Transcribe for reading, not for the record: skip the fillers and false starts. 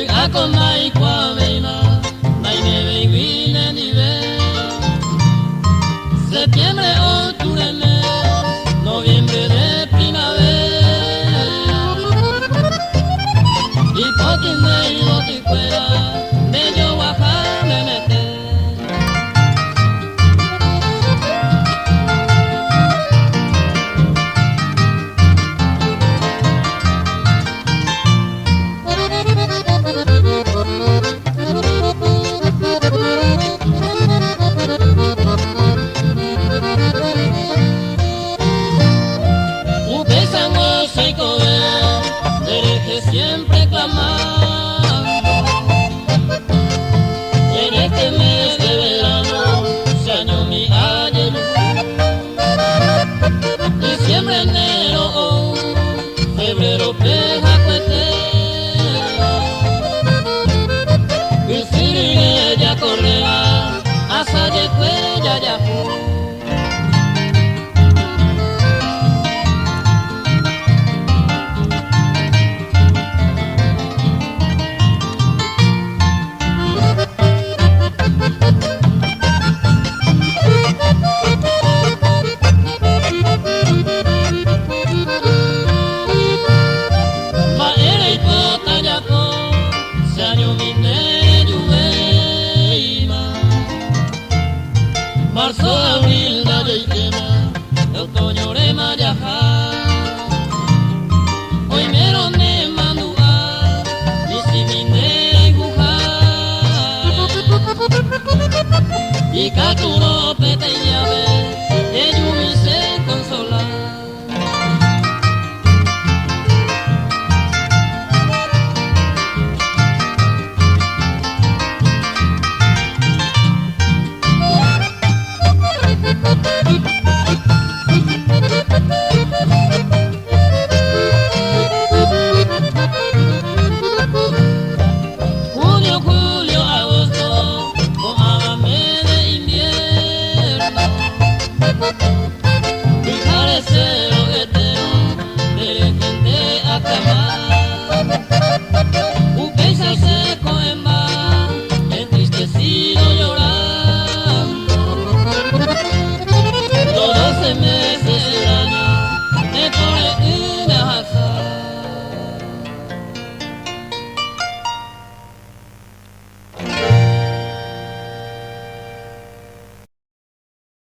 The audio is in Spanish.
Akonai Kwavena, Naineve Vine Nive, septiembre, octubre, mes, noviembre de primavera, y poquinde y boticuera, de yo Oaxaca me mete. Siempre clamando, en este mes de verano se año mi ayer, diciembre, enero, oh, febrero, peja, cuete, y si ya correa, hasta ya ya fue. Marzo, abril, mayo y quema, el otoño de Mayajá. Hoy mero ne mandua, y si mi ne guja. Y caturo pete y llave.